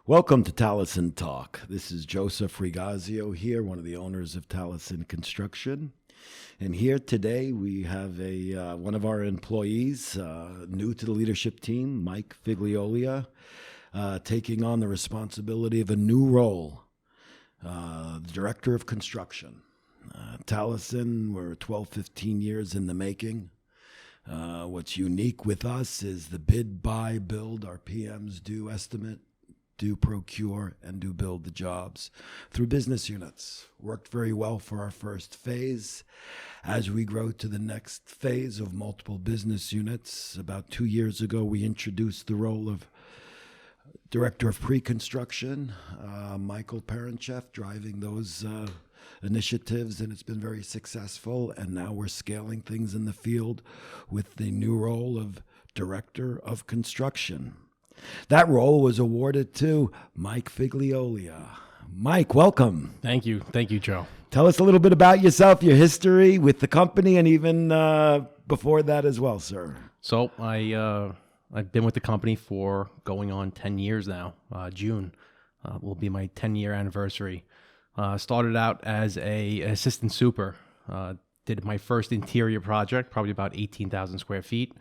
Welcome to Talisen Talk. This is Joseph Rigazio here, one of the owners of Talisen Construction. And here today we have one of our employees, new to the leadership team, Mike Figliolia, taking on the responsibility of a new role, the Director of Construction. Talisen, we're 12, 15 years in the making. What's unique with us is the bid, buy, build, our PMs do estimate, do procure, and do build the jobs through business units. Worked very well for our first phase. As we grow to the next phase of multiple business units, about 2 years ago, we introduced the role of Director of Pre-Construction, Michael Figliolia, driving those initiatives, and it's been very successful. And now we're scaling things in the field with the new role of Director of Construction. That role was awarded to Mike Figliolia. Mike, welcome. Thank you. Thank you, Joe. Tell us a little bit about yourself, your history with the company, and even before that as well, sir. So I've been with the company for going on 10 years now. June will be my 10-year anniversary. Started out as an assistant super. Did my first interior project, probably about 18,000 square feet.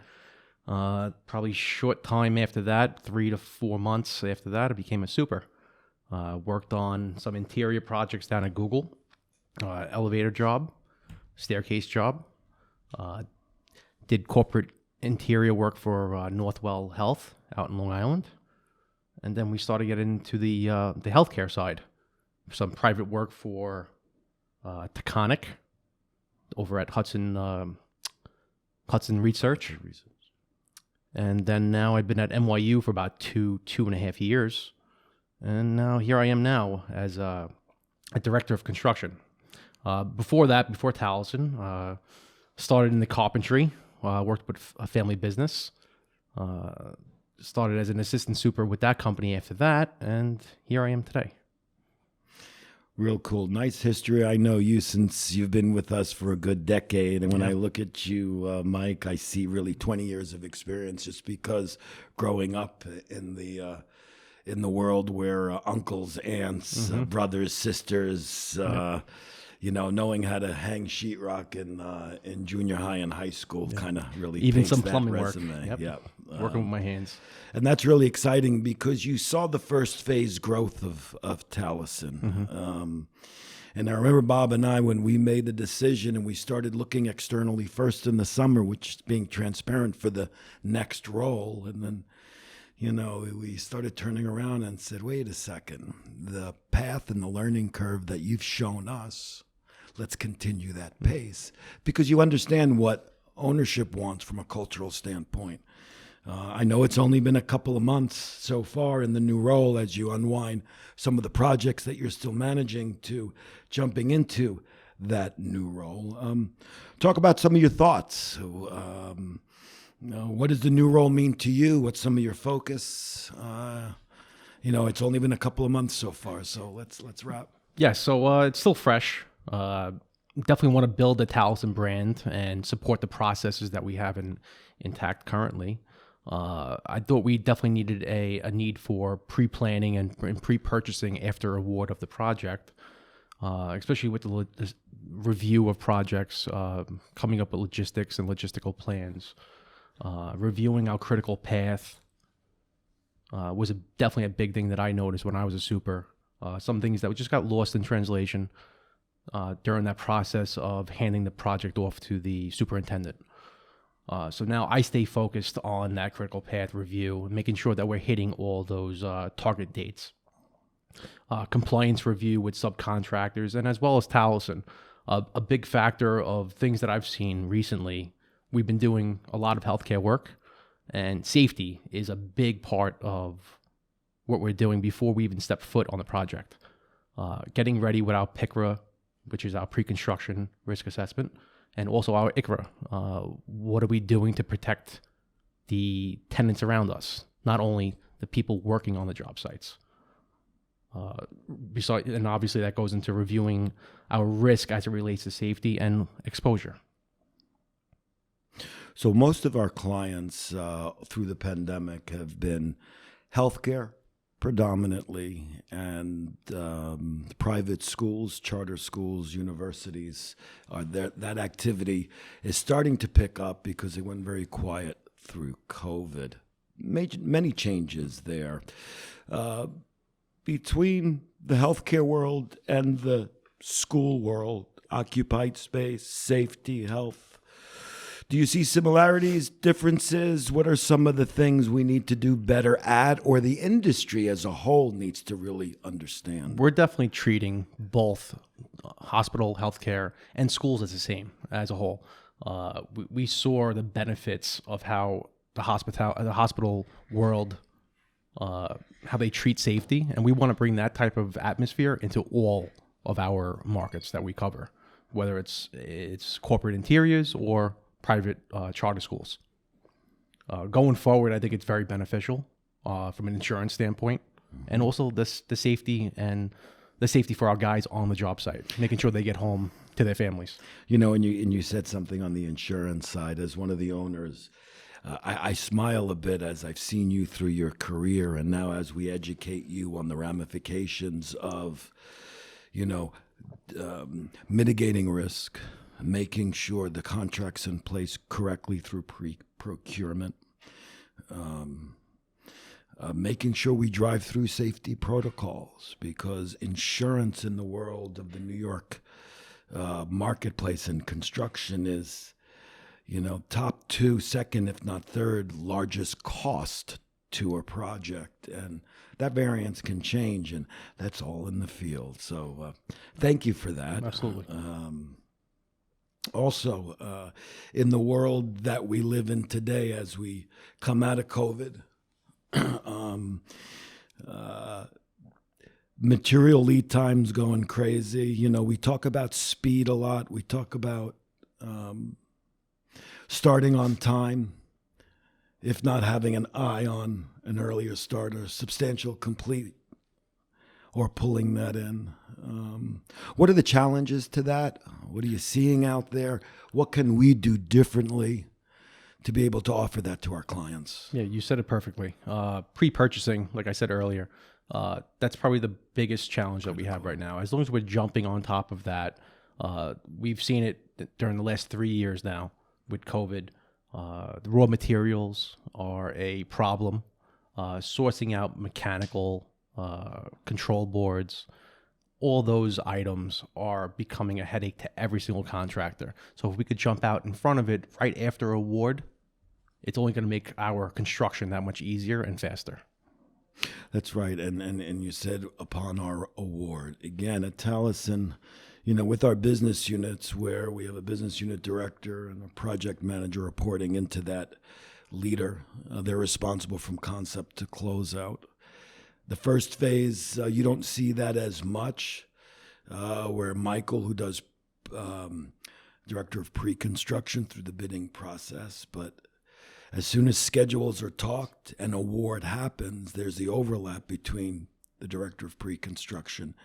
Probably short time after that, 3 to 4 months after that, I became a super. Worked on some interior projects down at Google, elevator job, staircase job. Did corporate interior work for Northwell Health out in Long Island. And then we started getting into the healthcare side. Some private work for Taconic over at Hudson Research. And then now I've been at NYU for about two and a half years. And now here I am now as a Director of Construction. Before that, before Talisen, started in the carpentry, worked with a family business. Started as an assistant super with that company after that, and here I am today. Real cool. Nice history. I know you since you've been with us for a good decade. And when I look at you, Mike, I see really 20 years of experience just because growing up in the world where uncles, aunts, brothers, sisters, knowing how to hang sheetrock in junior high and high school kind of really even paints some that plumbing resume. work. Yep. Working with my hands. And that's really exciting because you saw the first phase growth of Talisen. And I remember Bob and I, when we made the decision and we started looking externally first in the summer, which is being transparent for the next role. And then, we started turning around and said, wait a second, the path and the learning curve that you've shown us, let's continue that pace, because you understand what ownership wants from a cultural standpoint. I know it's only been a couple of months so far in the new role as you unwind some of the projects that you're still managing to jumping into that new role. Talk about some of your thoughts. What does the new role mean to you? What's some of your focus? It's only been a couple of months so far, so let's wrap. Yeah, so it's still fresh. Definitely want to build the Talisen brand and support the processes that we have intact currently. I thought we definitely needed a need for pre-planning and pre-purchasing after award of the project, especially with the review of projects, coming up with logistics and logistical plans, reviewing our critical path was definitely a big thing that I noticed when I was a super. Some things that just got lost in translation during that process of handing the project off to the superintendent. So now I stay focused on that critical path review, making sure that we're hitting all those target dates. Compliance review with subcontractors, and as well as Talisen. A big factor of things that I've seen recently, we've been doing a lot of healthcare work, and safety is a big part of what we're doing before we even step foot on the project. Getting ready with our PICRA, which is our pre-construction risk assessment, and also our ICRA. What are we doing to protect the tenants around us, not only the people working on the job sites? And obviously that goes into reviewing our risk as it relates to safety and exposure. So most of our clients through the pandemic have been healthcare, predominantly, and private schools, charter schools, universities, that activity is starting to pick up because it went very quiet through COVID. Many changes there. Between the healthcare world and the school world, occupied space, safety, health, do you see similarities, differences? What are some of the things we need to do better at, or the industry as a whole needs to really understand? We're definitely treating both hospital, healthcare, and schools as the same as a whole. We saw the benefits of how the hospital world, how they treat safety, and we want to bring that type of atmosphere into all of our markets that we cover, whether it's corporate interiors or private charter schools. Going forward, I think it's very beneficial from an insurance standpoint, and also the safety and the safety for our guys on the job site, making sure they get home to their families. You know, and you said something on the insurance side. As one of the owners, I smile a bit as I've seen you through your career, and now as we educate you on the ramifications of, mitigating risk, making sure the contract's in place correctly through procurement, making sure we drive through safety protocols, because insurance in the world of the New York marketplace and construction is, top 2, second, if not third largest cost to a project. And that variance can change, and that's all in the field. So thank you for that. Absolutely. Also, in the world that we live in today, as we come out of COVID, material lead times going crazy. We talk about speed a lot. We talk about starting on time, if not having an eye on an earlier start or substantial complete, or pulling that in. What are the challenges to that? What are you seeing out there? What can we do differently to be able to offer that to our clients? Yeah, you said it perfectly. Pre-purchasing, like I said earlier, that's probably the biggest challenge that we have right now. As long as we're jumping on top of that, we've seen it during the last 3 years now with COVID. The raw materials are a problem. Sourcing out mechanical control boards, all those items are becoming a headache to every single contractor. So if we could jump out in front of it right after award, it's only going to make our construction that much easier and faster. That's right. And you said upon our award. Again, at Talisen, with our business units, where we have a business unit director and a project manager reporting into that leader, they're responsible from concept to closeout. The first phase, you don't see that as much, where Michael, who does director of pre-construction through the bidding process, but as soon as schedules are talked and award happens, there's the overlap between the director of pre-construction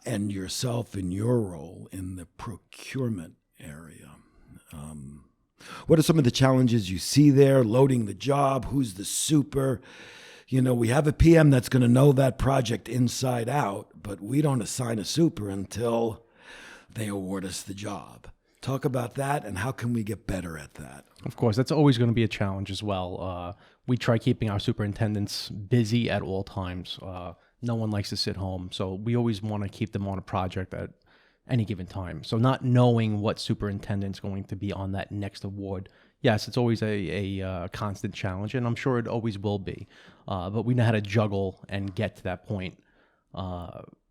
and yourself in your role in the procurement area. What are some of the challenges you see there? Loading the job, who's the super? We have a PM that's going to know that project inside out, but we don't assign a super until they award us the job. Talk about that, and how can we get better at that? Of course, that's always going to be a challenge as well. We try keeping our superintendents busy at all times. No one likes to sit home, so we always want to keep them on a project at any given time. So not knowing what superintendent's going to be on that next award, yes, it's always a constant challenge, and I'm sure it always will be. But we know how to juggle and get to that point.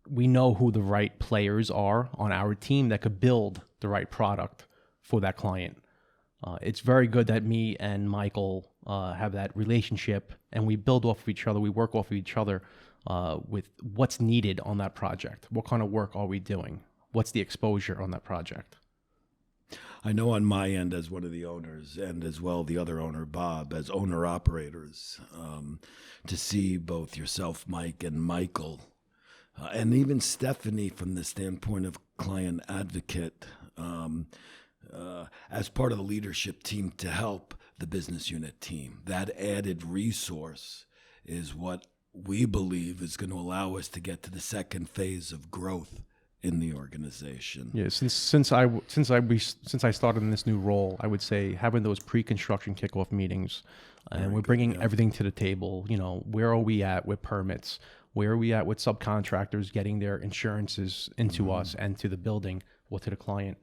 We know who the right players are on our team that could build the right product for that client. It's very good that me and Michael have that relationship, and we build off of each other. We work off of each other with what's needed on that project. What kind of work are we doing? What's the exposure on that project? I know on my end, as one of the owners, and as well the other owner, Bob, as owner-operators, to see both yourself, Mike, and Michael, and even Stephanie from the standpoint of client advocate, as part of the leadership team to help the business unit team. That added resource is what we believe is going to allow us to get to the second phase of growth in the organization. Yeah, since I started in this new role, I would say having those pre-construction kickoff meetings, and we're bringing everything to the table. You know, where are we at with permits? Where are we at with subcontractors getting their insurances into us and to the building or to the client?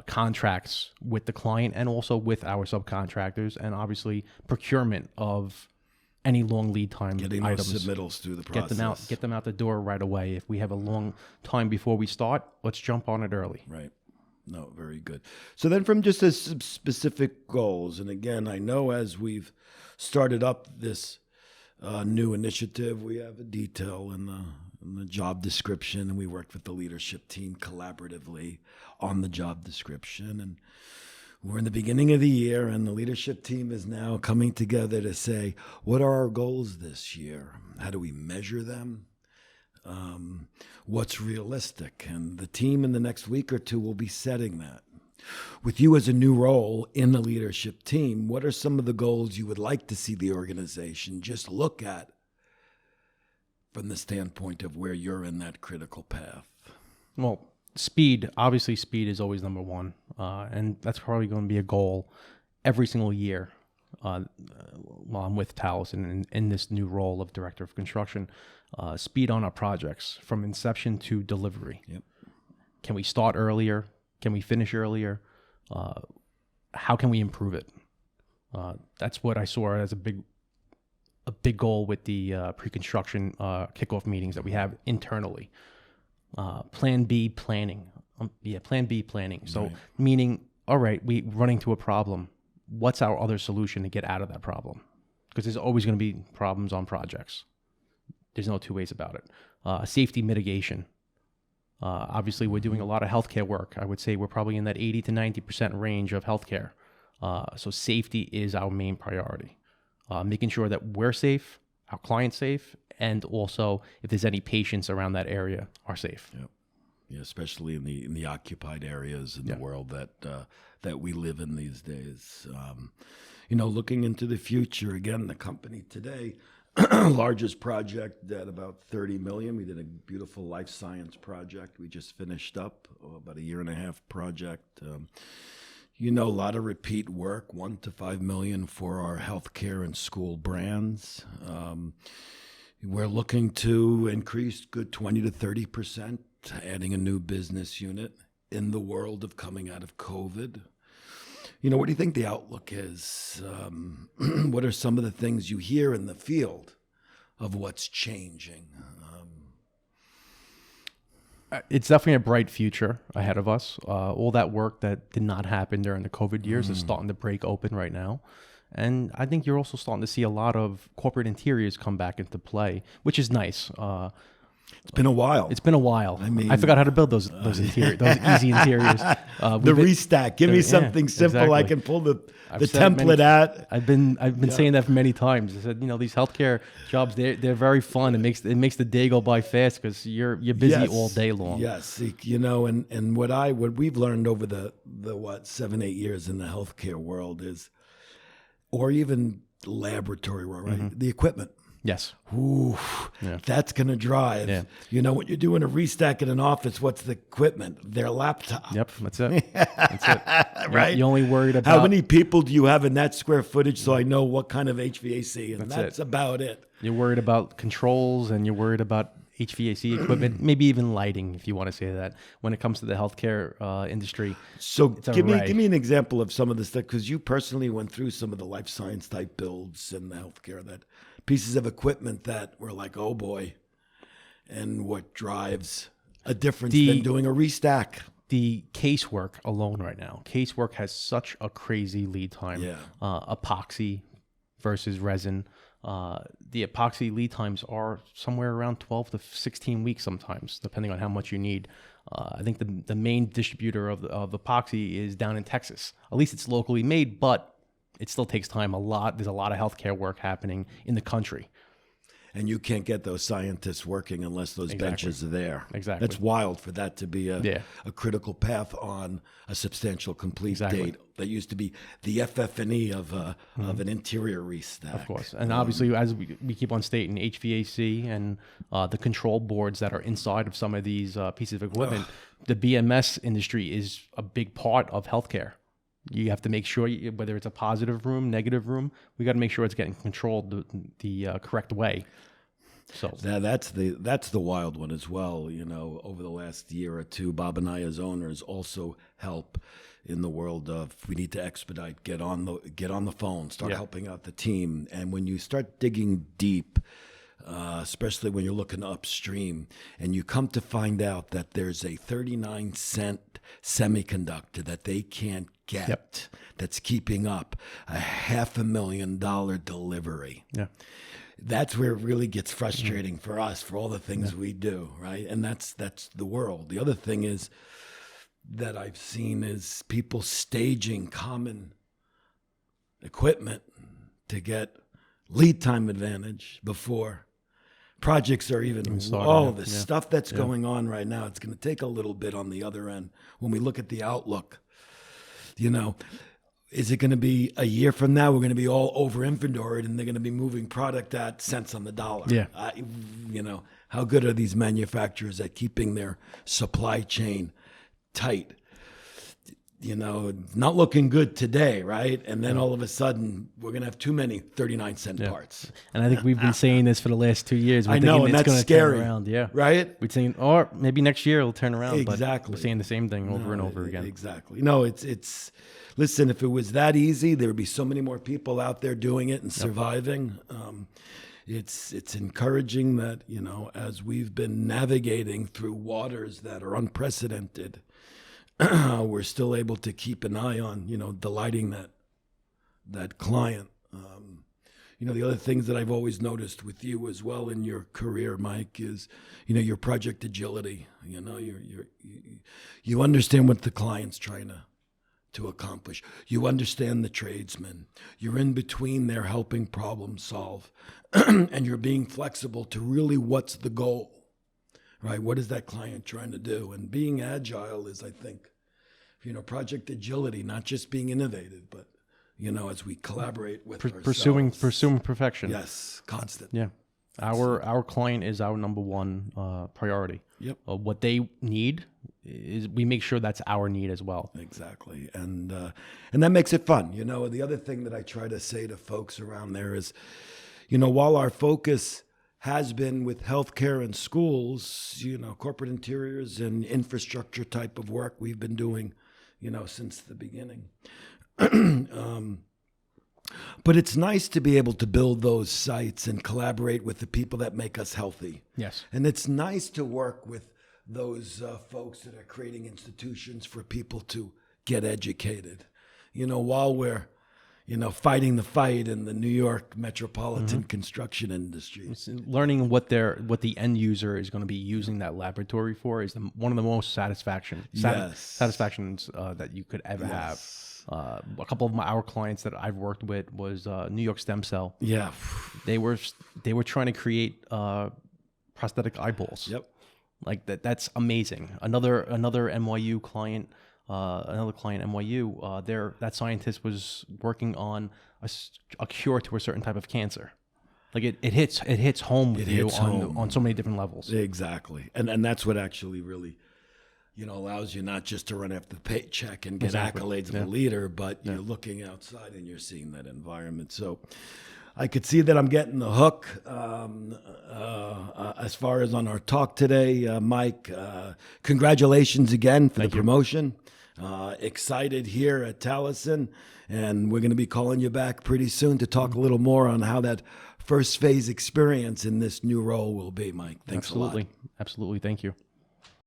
Contracts with the client and also with our subcontractors, and obviously procurement of any long lead time Getting items. those submittals through the process. Get them out the door right away. If we have a long time before we start, let's jump on it early. Right. No, very good. So then from just as specific goals, and again, I know as we've started up this new initiative, we have a detail in the job description, and we worked with the leadership team collaboratively on the job description. And we're in the beginning of the year, and the leadership team is now coming together to say, what are our goals this year? How do we measure them? What's realistic? And the team in the next week or two will be setting that. With you as a new role in the leadership team, what are some of the goals you would like to see the organization just look at from the standpoint of where you're in that critical path? Well, speed. Obviously, speed is always number one, and that's probably going to be a goal every single year while I'm with Talisen in this new role of Director of Construction. Speed on our projects from inception to delivery. Yep. Can we start earlier? Can we finish earlier? How can we improve it? That's what I saw as a big goal with the pre-construction kickoff meetings that we have internally. Plan B planning. Plan B planning. So meaning, all right, we're running to a problem. What's our other solution to get out of that problem? Because there's always going to be problems on projects. There's no two ways about it. Safety mitigation. Obviously, we're doing a lot of healthcare work. I would say we're probably in that 80 to 90% range of healthcare. So safety is our main priority. Making sure that we're safe, our client's safe, and also if there's any patients around that area are safe. Yep. Yeah, especially in the occupied areas in the world that we live in these days. Looking into the future, again, the company today, largest project at about $30 million. We did a beautiful life science project. We just finished up about a 1.5-year project. A lot of repeat work, $1 to $5 million for our healthcare and school brands. We're looking to increase good 20 to 30%, adding a new business unit in the world of coming out of COVID. What do you think the outlook is? What are some of the things you hear in the field of what's changing? It's definitely a bright future ahead of us. All that work that did not happen during the COVID years is starting to break open right now. And I think you're also starting to see a lot of corporate interiors come back into play, which is nice. It's been a while. I mean, I forgot how to build those interiors, those easy interiors. The restack. Give me something simple. Exactly. I can pull the template at. I've been saying that for many times. I said, these healthcare jobs, they're very fun. It makes the day go by fast because you're busy all day long. Yes, and what we've learned over the 7-8 years in the healthcare world is, or even laboratory world, right? The equipment. Yes. Ooh, that's going to drive. Yeah. When you're doing a restack in an office, what's the equipment? Their laptop. Yep, that's it. That's it. Right? You're only worried about... How many people do you have in that square footage so I know what kind of HVAC? And that's about it. You're worried about controls and you're worried about HVAC equipment, maybe even lighting, if you want to say that, when it comes to the healthcare industry. So give me an example of some of the stuff, because you personally went through some of the life science type builds in the healthcare, that pieces of equipment that were like, oh boy, and what drives a difference than doing a restack. The casework alone right now. Casework has such a crazy lead time. Yeah. Epoxy versus resin. The epoxy lead times are somewhere around 12 to 16 weeks sometimes, depending on how much you need. I think the main distributor of epoxy is down in Texas. At least it's locally made, but it still takes time. There's a lot of healthcare work happening in the country. and you can't get those scientists working unless those benches are there. Exactly. That's wild for that to be Yeah. a critical path on a substantial complete date. That used to be the FF&E of an interior restack. Of course. And obviously, as we keep on stating, HVAC and the control boards that are inside of some of these pieces of equipment, the BMS industry is a big part of healthcare. You have to make sure, whether it's a positive room, negative room, we got to make sure it's getting controlled the correct way. So that's the wild one as well. You know, over the last year or two, Bob and I as owners also help in the world of, we need to expedite, get on the phone, start helping out the team. And when you start digging deep, especially when you're looking upstream, and you come to find out that there's a 39-cent semiconductor that they can't get, that's keeping up a $500,000 delivery. Yeah. That's where it really gets frustrating for us, for all the things we do, right? And that's the world. The other thing is that I've seen is people staging common equipment to get lead time advantage before projects are even all the stuff that's going on right now. It's going to take a little bit on the other end. When we look at the outlook, you know, is it going to be a year from now? We're going to be all over inventoried, and they're going to be moving product at cents on the dollar. Yeah. You know, how good are these manufacturers at keeping their supply chain tight? You know, not looking good today, right? And then all of a sudden, we're going to have too many 39-cent parts. And I think we've been saying this for the last 2 years. I know, and that's scary. Turn around. Yeah. Right? We're saying, or maybe next year it'll turn around. Exactly. But we're saying the same thing over and over again. Exactly. No, it's. Listen, if it was that easy, there would be so many more people out there doing it and surviving. It's encouraging that, you know, as we've been navigating through waters that are unprecedented, we're still able to keep an eye on, you know, delighting that client. You know, the other things that I've always noticed with you as well in your career, Mike, is, you know, your project agility. You know, you understand what the client's trying to accomplish. You understand the tradesman. You're in between there helping problem solve. And you're being flexible to really what's the goal, right? What is that client trying to do? And being agile is, I think, you know, project agility, not just being innovative, but, you know, as we collaborate with pursuing perfection. Yes, constant. Yeah. Our client is our number one priority. Yep. What they need is, we make sure that's our need as well. Exactly. And that makes it fun. You know, the other thing that I try to say to folks around there is, you know, while our focus has been with healthcare and schools, you know, corporate interiors and infrastructure type of work we've been doing, you know, since the beginning. But it's nice to be able to build those sites and collaborate with the people that make us healthy. Yes. And it's nice to work with those folks that are creating institutions for people to get educated. You know, while we're, you know, fighting the fight in the New York metropolitan construction industry. It's learning what the end user is going to be using that laboratory for is one of the most satisfactions that you could ever have. A couple of our clients that I've worked with was New York Stem Cell. Yeah, they were trying to create prosthetic eyeballs. Yep, like that. That's amazing. Another NYU client. NYU, that scientist was working on a cure to a certain type of cancer. Like it hits home with you on so many different levels. Exactly, and that's what actually really, you know, allows you not just to run after the paycheck and get accolades of a leader, but you're looking outside and you're seeing that environment. So I could see that I'm getting the hook as far as on our talk today. Mike, congratulations again for the promotion. Excited here at Talisen, and we're going to be calling you back pretty soon to talk a little more on how that first phase experience in this new role will be, Mike. Thanks a lot. Absolutely. Thank you.